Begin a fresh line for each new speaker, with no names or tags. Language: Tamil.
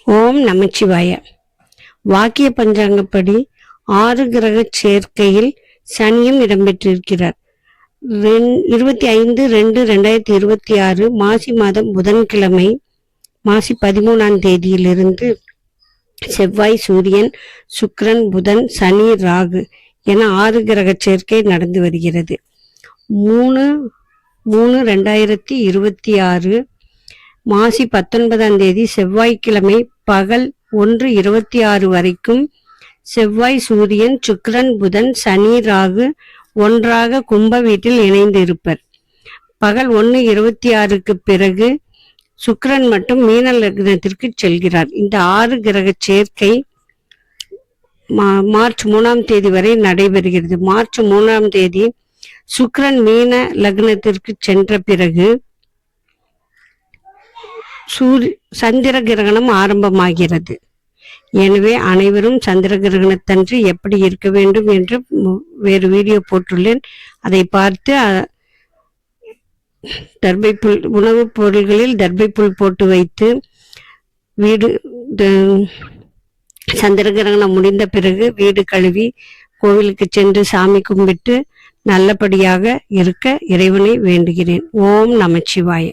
ஓம் நமச்சிவாய. வாக்கிய பஞ்சாங்கப்படி 6 கிரக சேர்க்கையில் சனியும் இடம்பெற்றிருக்கிறார். 25/2/2026 மாசி மாதம் புதன்கிழமை மாசி 13ஆம் தேதியிலிருந்து செவ்வாய், சூரியன், சுக்கிரன், புதன், சனி, ராகு என 6 கிரக சேர்க்கை நடந்து வருகிறது. 3/3/2026 மாசி 19ஆம் தேதி செவ்வாய்க்கிழமை பகல் 1:26 வரைக்கும் செவ்வாய், சூரியன், சுக்கிரன், புதன், சனி, ராகு ஒன்றாக கும்ப வீட்டில் இணைந்து இருப்பர். பகல் 1:26க்கு பிறகு சுக்கிரன் மட்டும் மீன லக்னத்திற்கு செல்கிறார். இந்த 6 கிரக சேர்க்கை மார்ச் 3ஆம் தேதி வரை நடைபெறுகிறது. மார்ச் 3ஆம் தேதி சுக்கிரன் மீன லக்னத்திற்கு சென்ற பிறகு சந்திர கிரகணம் ஆரம்பமாகிறது. எனவே அனைவரும் சந்திர கிரகணத்தன்று எப்படி இருக்க வேண்டும் என்று வேறு வீடியோ போட்டுள்ளேன். அதை பார்த்து தர்பைப்புல் உணவுப் பொருள்களில் தர்பைப்புல் போட்டு வைத்து வீடு சந்திர கிரகணம் முடிந்த பிறகு வீடு கழுவி கோவிலுக்கு சென்று சாமி கும்பிட்டு நல்லபடியாக இருக்க இறைவனை வேண்டுகிறேன். ஓம் நமச்சிவாய.